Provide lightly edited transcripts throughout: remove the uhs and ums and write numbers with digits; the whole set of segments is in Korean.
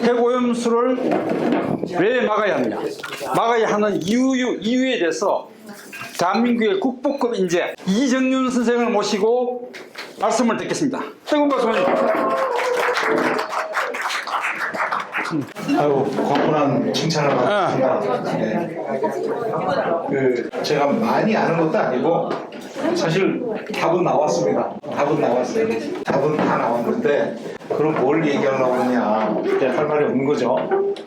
핵오염수를 왜 막아야 하느냐, 막아야 하는 이유에 대해서 대한민국의 국보급 인재 이정윤 선생을 모시고 말씀을 듣겠습니다. 최고 박수 부탁드립니다. 아유, 과분한 칭찬을 받았습니다. 네. 제가 많이 아는 것도 아니고 사실 답은 나왔습니다. 답은 나왔어요. 답은 다 나왔는데 그럼 뭘 얘기하려고 하냐 이제 할 말이 없는 거죠.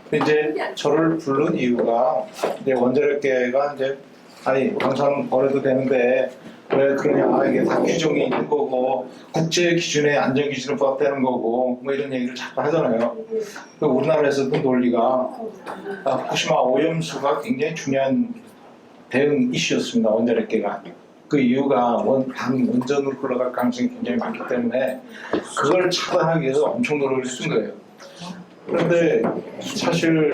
근데 이제 저를 부른 이유가 이제 원자력계가 이제 아니 방사능 버려도 되는데 왜 그러냐, 이게 다 규정이 있는 거고 국제 기준에 안전 기준을 부합되는 거고 뭐 이런 얘기를 자꾸 하잖아요. 우리나라에서도 논리가 후쿠시마 오염수가 굉장히 중요한 대응 이슈였습니다. 원자력계가 그 이유가 원전으로 흘러갈 가능성이 굉장히 많기 때문에 그걸 차단하기 위해서 엄청 노력을 쓴 거예요. 그런데 사실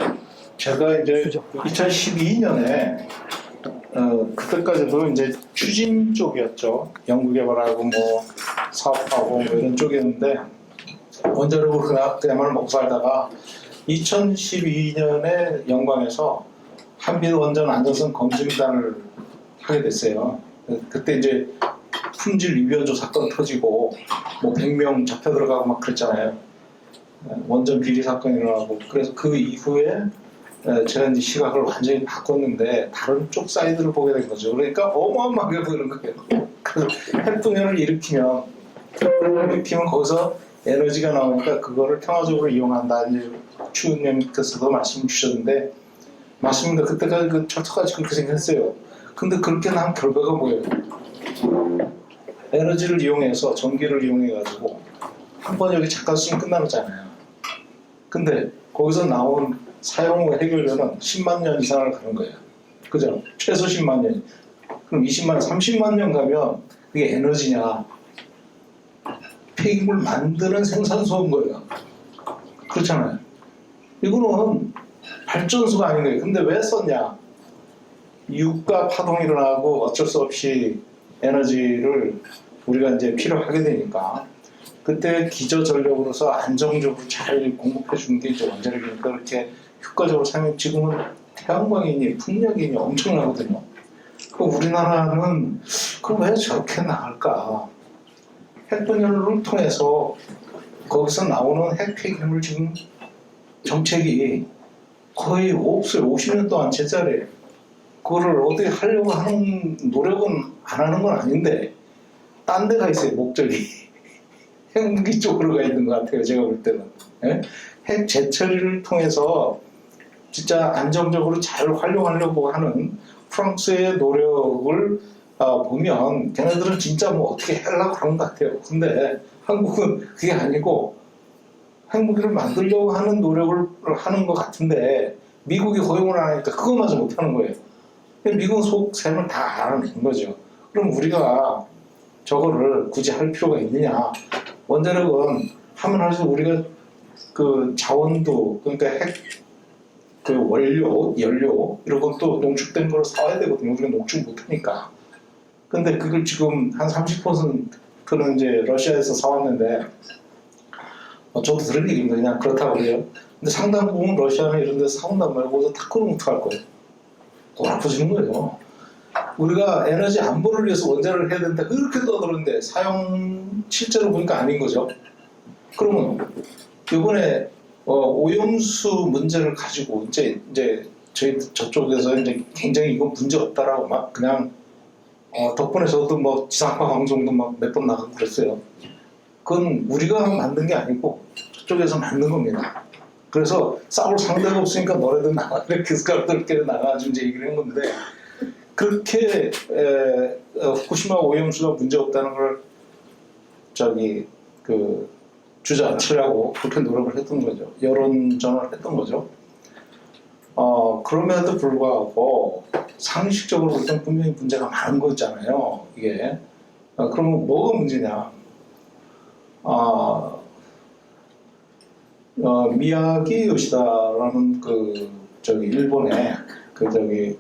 제가 이제 2012년에 그때까지도 이제 추진 쪽이었죠. 연구개발하고 뭐 사업하고 뭐 이런 쪽이었는데 원자력으로 그야말로 먹고 살다가 2012년에 영광에서 한빛 원전 안전성 검증단을 하게 됐어요. 그때 이제 품질 리뷰어조 사건 터지고 뭐 100명 잡혀 들어가고 막 그랬잖아요. 원전 비리 사건이 일어나고. 그래서 그 이후에 제가 이제 시각을 완전히 바꿨는데 다른 쪽 사이드를 보게 된 거죠. 그러니까 어마어마하게 보이는 거예요. 그래서 핵분열을 일으키면 거기서 에너지가 나오니까 그거를 평화적으로 이용한다. 이제 추은님께서도 말씀 주셨는데 맞습니다. 그때까지 그 철터까지 그렇게 생겼어요. 근데 그렇게 난 결과가 뭐예요? 에너지를 이용해서 전기를 이용해가지고 한 번 여기 잠깐 쓰면 끝나잖아요. 근데 거기서 나온 사용 후 해결료는 10만 년 이상을 가는 거예요. 그죠? 최소 10만 년. 그럼 20만 년, 30만 년 가면 그게 에너지냐? 폐기물 만드는 생산소인 거예요. 그렇잖아요. 이거는 발전소가 아닌 거예요. 근데 왜 썼냐? 유가 파동이 일어나고 어쩔 수 없이 에너지를 우리가 이제 필요하게 되니까 그때 기저전력으로서 안정적으로 잘 공급해 주는 게 이제 원자력이니까 그렇게 효과적으로 사용. 지금은 태양광이니 풍력이니 엄청나거든요. 우리나라는 그럼 왜 저렇게 나갈까? 핵분열을 통해서 거기서 나오는 핵폐기물 지금 정책이 거의 없어요. 50년 동안 제자리에. 그거를 어떻게 하려고 하는 노력은 안 하는 건 아닌데 딴 데가 있어요. 목적이. 핵무기 쪽으로 가 있는 것 같아요. 제가 볼 때는. 예? 핵 재처리를 통해서 진짜 안정적으로 잘 활용하려고 하는 프랑스의 노력을 보면 걔네들은 진짜 뭐 어떻게 하려고 하는 것 같아요. 근데 한국은 그게 아니고 핵무기를 만들려고 하는 노력을 하는 것 같은데 미국이 허용을 안 하니까 그것마저 못하는 거예요. 미국은 속셈을 다 알아낸 거죠. 그럼 우리가 저거를 굳이 할 필요가 있느냐? 원자력은 하면 할수록 우리가 그 자원도, 그러니까 핵 그 원료, 연료 이런 것도 농축된 걸 사와야 되거든요. 우리가 농축 못하니까. 근데 그걸 지금 한 30%는 이제 러시아에서 사왔는데 저도 들은 얘기입니다. 그냥 그렇다고 그래요. 근데 상당 부분 러시아나 이런 데서 사온단 말이고 거기서 다 끊어놓고 할 거예요. 돈 아파지는 거예요. 우리가 에너지 안보를 위해서 원자력을 해야 된다 그렇게 떠드는데 사용 실제로 보니까 아닌 거죠. 그러면 이번에 오염수 문제를 가지고 이제 저희 저쪽에서 이제 굉장히 이거 문제 없다라고 막 그냥 덕분에 저도 뭐 지상파 방송도 막 몇 번 나가고 그랬어요. 그건 우리가 만든 게 아니고 저쪽에서 만든 겁니다. 그래서 싸울 상대가 없으니까 너네들 나가 이렇게 스카우트들끼리 나가가지고 이제 얘기를 한 건데 그렇게 후쿠시마 오염수가 문제 없다는 걸 주저앉히려고 그렇게 노력을 했던 거죠. 여론전을 했던 거죠. 그럼에도 불구하고 상식적으로 볼 때는 분명히 문제가 많은 거잖아요. 이게 그러면 뭐가 문제냐? 미야기 요시다라는 일본의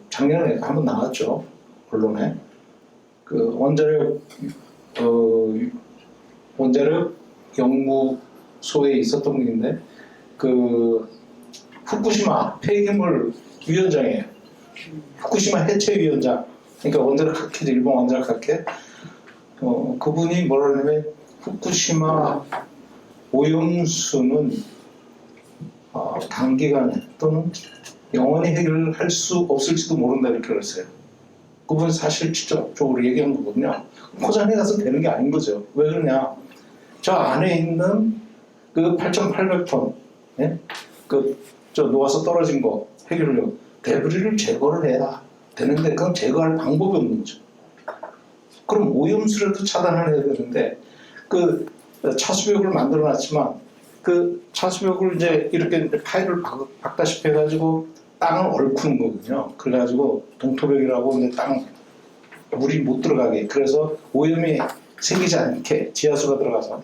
작년에 한번 나왔죠. 언론에 원자력 연구소에 있었던 분인데 그 후쿠시마 폐기물 위원장이에요. 후쿠시마 해체위원장. 그러니까 원자력 학회, 일본 원자력 학회. 그분이 뭐라 하냐면 후쿠시마 오염수는 단기간에 또는 영원히 해결할 수 없을지도 모른다 이렇게 그랬어요. 그분이 사실 직접적으로 얘기한 거거든요. 포장해 가서 되는 게 아닌 거죠. 왜 그러냐? 저 안에 있는 그 8,800톤, 예? 저 녹아서 떨어진 거 해결력 데브리를 제거를 해야 되는데 그건 제거할 방법이 없는 거죠. 그럼 오염수라도 차단을 해야 되는데 그 차수벽을 만들어놨지만 그 차수벽을 이제 이렇게 파일을 박다시피 해가지고 땅을 얽히는 거거든요. 그래가지고 동토벽이라고 이제 땅 물이 못 들어가게 그래서 오염이 생기지 않게 지하수가 들어가서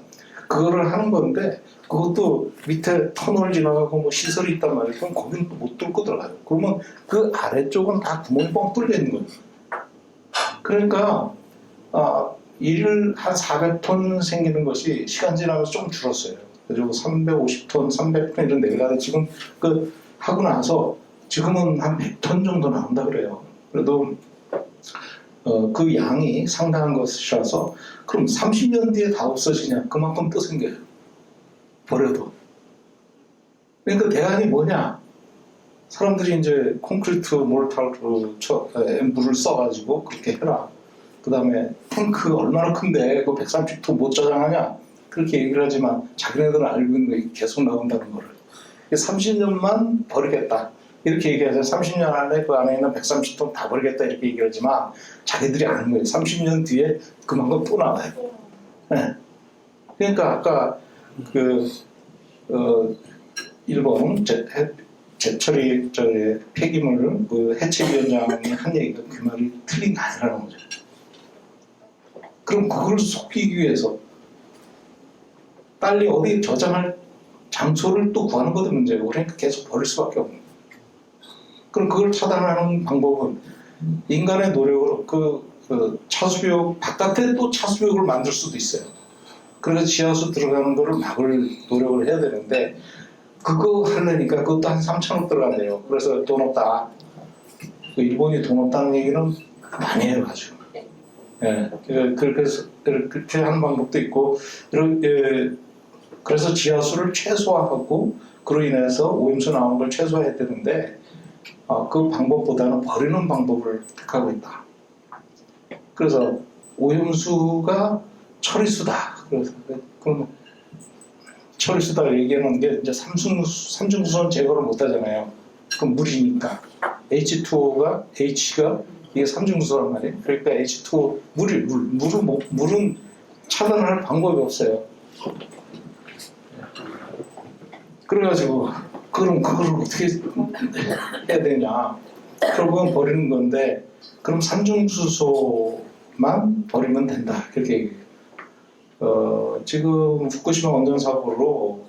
그거를 하는 건데 그것도 밑에 터널 지나가고 뭐 시설이 있단 말이에요. 그럼 거기는 또 못 뚫고 들어가요. 그러면 그 아래쪽은 다 구멍이 뻥 뚫려 있는 거예요. 그러니까 일을 한 400톤 생기는 것이 시간 지나면서 좀 줄었어요. 그리고 350톤, 300톤 이런 내려가서 지금 그 하고 나서 지금은 한 100톤 정도 나온다 그래요. 그래도 그 양이 상당한 것이라서 그럼 30년 뒤에 다 없어지냐? 그만큼 또 생겨요. 버려도. 그러니까 대안이 뭐냐? 사람들이 이제 콘크리트 몰타로 물을 써가지고 그렇게 해라. 그 다음에 탱크 얼마나 큰데 그 130톤 못 저장하냐? 그렇게 얘기를 하지만 자기네들은 알고 있는 게 계속 나온다는 거를. 30년만 버리겠다. 이렇게 얘기하죠. 30년 안에 그 안에 있는 130톤 다 버리겠다 이렇게 얘기하지만 자기들이 아는 거예요. 30년 뒤에 그만큼 또 나와요. 네. 그러니까 아까 그 일본 제철이 폐기물 그 해체위원장이 한 얘기가 그 말이 틀린 게 아니라는 거죠. 그럼 그걸 속이기 위해서 빨리 어디 저장할 장소를 또 구하는 것도 문제고 그러니까 계속 버릴 수밖에 없는 거예요. 그럼 그걸 차단하는 방법은 인간의 노력으로 그 차수벽 바깥에 또 차수벽을 만들 수도 있어요. 그래서 지하수 들어가는 거를 막을 노력을 해야 되는데 그거 하려니까 그것도 한 3천억 들어간대요. 그래서 돈 없다. 그 일본이 돈 없다는 얘기는 많이 해요, 아주. 예, 그렇게 하는 방법도 있고, 그래서 지하수를 최소화하고, 그로 인해서 오염수 나오는 걸 최소화해야 되는데, 그 방법보다는 버리는 방법을 택하고 있다. 그래서 오염수가 처리수다. 그래서 그러면 처리수다 얘기하는 게 이제 삼중수소는 제거를 못 하잖아요. 그럼 물이니까 H2O가 H가 이게 삼중수소란 말이에요. 그러니까 H2O 물은 차단할 방법이 없어요. 그래가지고 그럼 그걸 어떻게 해야 되냐? 결국은 버리는 건데 그럼 삼중수소만 버리면 된다. 그렇게 얘기해요. 지금 후쿠시마 원전 사고로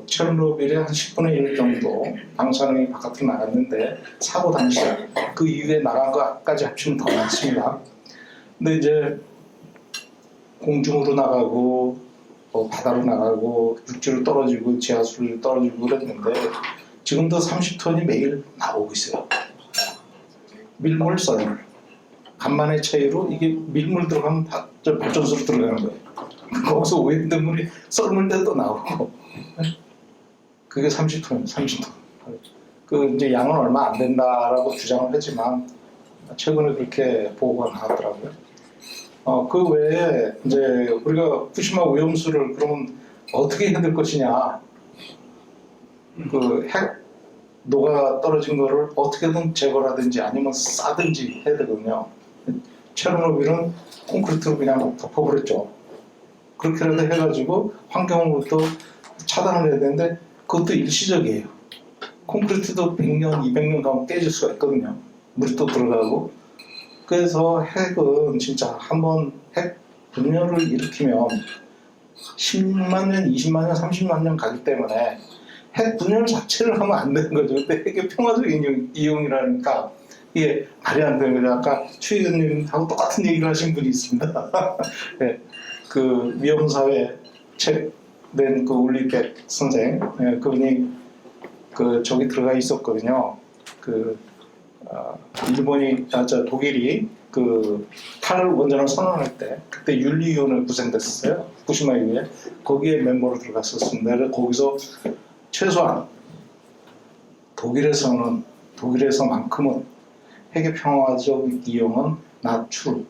체르노빌의 한 10분의 1 정도 방사능이 바깥으로 나갔는데 사고 당시 그 이후에 나간 것까지 합치면 더 많습니다. 근데 이제 공중으로 나가고 바다로 나가고 육지로 떨어지고 지하수로 떨어지고 그랬는데 지금도 30톤이 매일 나오고 있어요. 밀물 썰물 간만의 차이로 이게 밀물 들어가면 발전소로 들어가는 거예요. 거기서 오염된 물이 썰물대도 나오고 그게 30톤. 그 이제 양은 얼마 안 된다라고 주장을 하지만 최근에 그렇게 보고가 나왔더라고요. 그 외에 이제 우리가 후쿠시마 오염수를 그러면 어떻게 해야 될 것이냐? 그 핵 녹아 떨어진 거를 어떻게든 제거하든지 아니면 싸든지 해야 되거든요. 체르노빌은 콘크리트로 그냥 덮어버렸죠. 그렇게라도 해가지고 환경으로부터 차단을 해야 되는데 그것도 일시적이에요. 콘크리트도 100년, 200년 가면 깨질 수가 있거든요. 물이 또 들어가고. 그래서 핵은 진짜 한번 핵 분열을 일으키면 10만 년, 20만 년, 30만 년 가기 때문에 핵 분열 자체를 하면 안 되는 거죠. 근데 핵의 평화적인 이용이라니까 이게 말이 안 되는 거죠. 아까 추 의원님하고 똑같은 얘기를 하신 분이 있습니다. 네. 그 위험사회 책 낸 그 울리백 선생, 예, 그분이 그 저기 들어가 있었거든요. 그 일본이 독일이 그 탈원전을 선언할 때 그때 윤리위원회 구성됐었어요. 후쿠시마 이후에 거기에 멤버로 들어갔었습니다. 그래서 거기서 최소한 독일에서만큼은 핵의 평화적 이용은 낮추고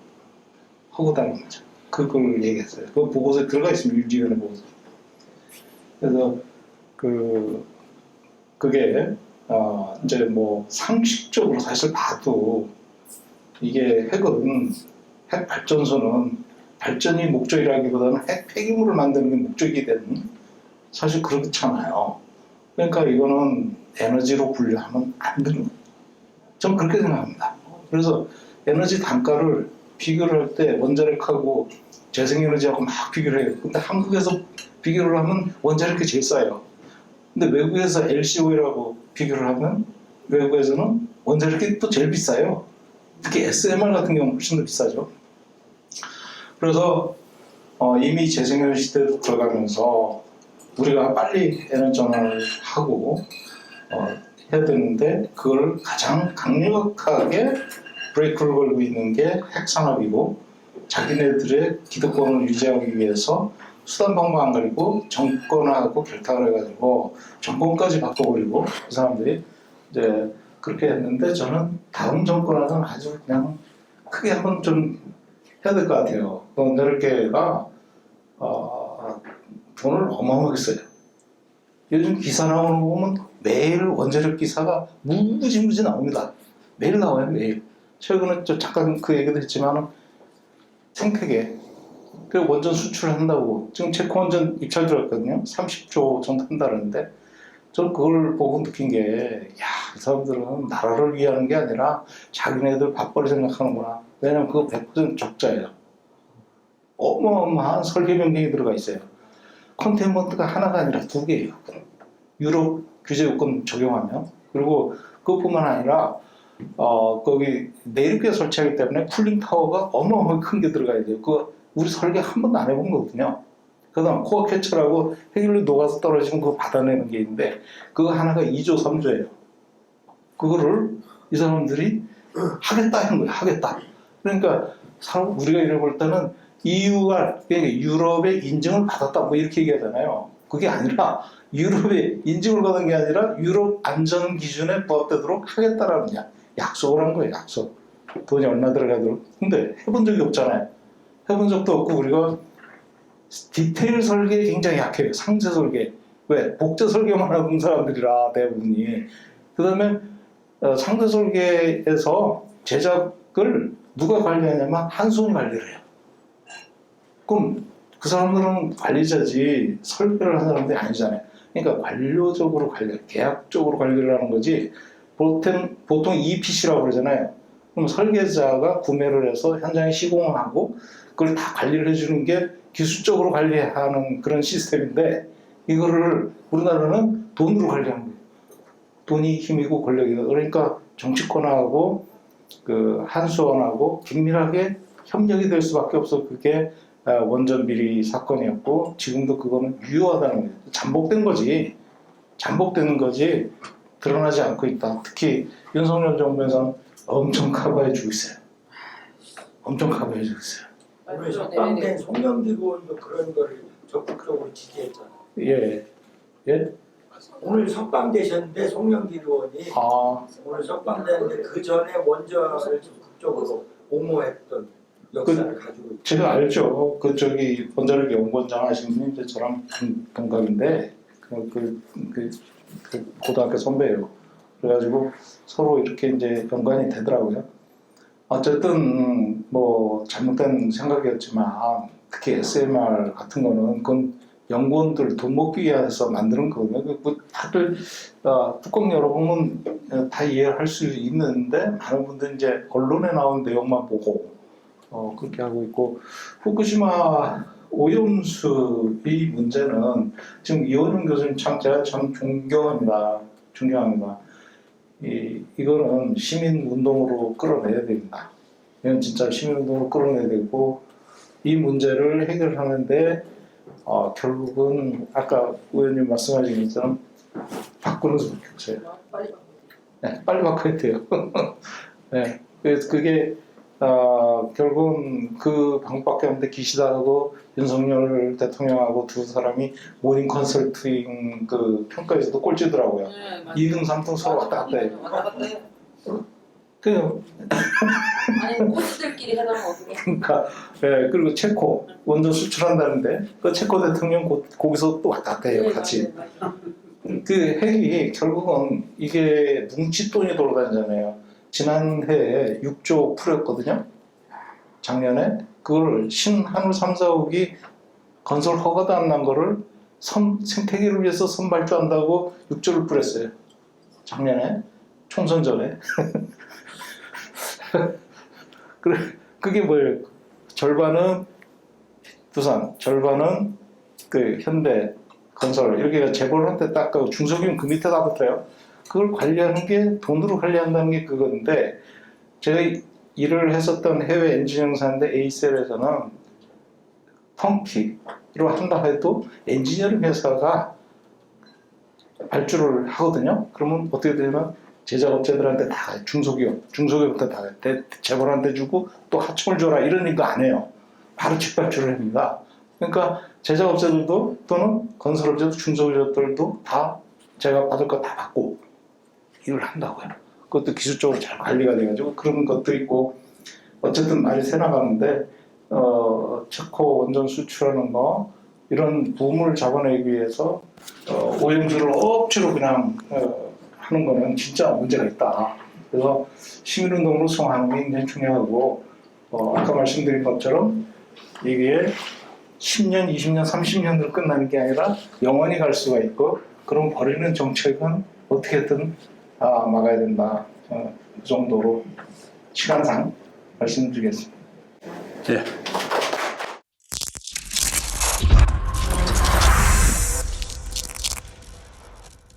하고다는 거죠. 그걸 얘기했어요. 그 보고서에 들어가 있습니다. 윤리위원회 보고서. 그래서 그게 이제 뭐 상식적으로 사실 봐도 이게 핵 발전소는 발전이 목적이라기보다는 핵 폐기물을 만드는 게 목적이 되는 사실 그렇잖아요. 그러니까 이거는 에너지로 분류하면 안 되는 거예요. 저는 그렇게 생각합니다. 그래서 에너지 단가를 비교를 할 때 원자력하고 재생에너지하고 막 비교를 해요. 근데 한국에서 비교를 하면 원자력이 제일 싸요. 근데 외국에서 LCO라고 비교를 하면 외국에서는 원자력이 또 제일 비싸요. 특히 SMR 같은 경우는 훨씬 더 비싸죠. 그래서 이미 재생에너지 시대로 들어가면서 우리가 빨리 에너지 전환을 하고 해야 되는데 그걸 가장 강력하게 브레이크를 걸고 있는 게 핵산업이고 자기네들의 기득권을 유지하기 위해서 수단 방법 안 가리고 정권하고 결탁을 해가지고 정권까지 바꿔버리고 그 사람들이 이제 그렇게 했는데 저는 다음 정권하고는 아주 그냥 크게 한번 좀 해야 될 것 같아요. 원자력계가 돈을 어마어마하게 써요. 요즘 기사 나오는 거 보면 매일 원자력 기사가 무지무지 나옵니다. 매일 나와요, 매일. 최근에 잠깐 그 얘기도 했지만 생태계 그 원전 수출한다고 지금 체코 원전 입찰 들어갔거든요. 30조 정도 한다는데 저는 그걸 보고 느낀 게 이 사람들은 나라를 위하는 게 아니라 자기네들 밥벌이 생각하는구나. 왜냐면 그거 100% 적자예요. 어마어마한 설계 변경이 들어가 있어요. 컨테인먼트가 하나가 아니라 2개예요. 유럽 규제 요건 적용하면. 그리고 그것뿐만 아니라 거기 내륙에 설치하기 때문에 쿨링 타워가 어마어마하게 큰 게 들어가야 돼요. 그 우리 설계 한 번도 안 해본 거거든요. 그다음 코어 캐처라고 헬륨이 녹아서 떨어지면 그거 받아내는 게 있는데 그거 하나가 2조 3조예요. 그거를 이 사람들이 하겠다 하는 거예요. 하겠다. 그러니까 우리가 이래 볼 때는 EU가 유럽의 인증을 받았다 뭐 이렇게 얘기하잖아요. 그게 아니라 유럽의 인증을 받은 게 아니라 유럽 안전 기준에 부합되도록 하겠다라는 약속을 한 거예요. 약속. 돈이 얼마 들어가도록. 근데 해본 적이 없잖아요. 해본 적도 없고 우리가 디테일 설계에 굉장히 약해요. 상세 설계. 왜? 복제 설계만 하는 사람들이라 대부분이. 그 다음에 상세 설계에서 제작을 누가 관리하냐면 한손이 관리를 해요. 그럼 그 사람들은 관리자지 설계를 하는 사람들이 아니잖아요. 그러니까 관료적으로 계약적으로 관리를 하는 거지. 보통 EPC라고 그러잖아요. 그럼 설계자가 구매를 해서 현장에 시공을 하고 그걸 다 관리를 해주는 게 기술적으로 관리하는 그런 시스템인데 이거를 우리나라는 돈으로 관리하는 거예요. 돈이 힘이고 권력이다. 그러니까 정치권하고 그 한수원하고 긴밀하게 협력이 될 수밖에 없어. 그게 원전 비리 사건이었고 지금도 그거는 유효하다는 거예요. 잠복된 거지. 잠복되는 거지 드러나지 않고 있다. 특히 윤석열 정부에서는 엄청 커버해주고 있어요. 엄청 커버해주고 있어요. 오늘 석방된 송영길 의원도 그런 거를 적극적으로 지지했잖아요. 예. 예? 오늘 석방되셨는데 송영길 의원이 오늘 석방되는데 그 전에 원전을 적극적으로 옹호했던 역사를 가지고 있죠. 제가 알죠. 원자력 연구원장 하신 분이 이제 저랑 동갑인데 그 고등학교 선배예요. 그래가지고 서로 이렇게 이제 연관이 되더라고요. 어쨌든 뭐 잘못된 생각이었지만 특히 SMR 같은 거는 그건 연구원들 돈 먹기 위해서 만드는 거거든요. 다들 뚜껑 열어보면 다 이해할 수 있는데 많은 분들이 이제 언론에 나온 내용만 보고 그렇게 하고 있고 후쿠시마 오염수의 문제는 지금 이원영 교수님 제가 참 존경합니다. 이거는 시민운동으로 끌어내야 됩니다. 이건 진짜 시민운동으로 끌어내야 되고 이 문제를 해결하는데 결국은 아까 의원님 말씀하신 것처럼 바꾸는 수밖에 없어요. 네, 빨리 바꿔야 돼요. 네, 그래서 그게 결국은 그 방법밖에 없는데 기시다하고 윤석열 대통령하고 두 사람이 모닝 컨설팅 그 평가에서도 꼴찌더라고요. 네, 맞아요. 2등, 3등 서로 왔다 갔다 해요. 왔다 갔다 해요. 그 아니 코치들끼리 하다가 어떻게? 그러니까 예, 그리고 체코 원전 수출한다는데 그 체코 대통령 거기서 또 왔다 갔다 해요 같이. 그 핵이 결국은 이게 뭉칫돈이 돌아다니잖아요. 지난해에 6조 풀었거든요. 작년에 그걸 신한울 3, 4호기 건설 허가도 안 난 거를 생태계를 위해서 선발주한다고 6조를 뿌렸어요. 작년에 총선 전에. 그게 뭐예요? 절반은 두산, 절반은 그 현대 건설 이렇게 재벌한테 딱 중소기업 그 밑에 다 붙어요. 그걸 관리하는 게 돈으로 관리한다는 게 그건데 제가 일을 했었던 해외 엔진 회사인데 에이셀에서는 턴키로 한다 해도 엔지니어링 회사가 발주를 하거든요. 그러면 어떻게 되냐면 제작업체들한테 다 중소기업한테 다 재벌한테 주고 또 하청을 줘라 이런 거 안 해요. 바로 직발주를 합니다. 그러니까 제작업체들도 또는 건설업체도 중소기업들도 다 제가 받을 거 다 받고 일을 한다고요. 그것도 기술적으로 잘 관리가 돼가지고 그런 것도 있고 어쨌든 말이 새나가는데 체코 원전 수출하는 거 이런 붐을 잡아내기 위해서 오염수를 억지로 그냥 하는 거는 진짜 문제가 있다. 그래서 시민운동으로 승화하는 게 굉장히 중요하고 아까 말씀드린 것처럼 이게 10년, 20년, 30년으로 끝나는 게 아니라 영원히 갈 수가 있고 그럼 버리는 정책은 어떻게든 막아야 된다. 그 정도로 시간상 말씀드리겠습니다. 예.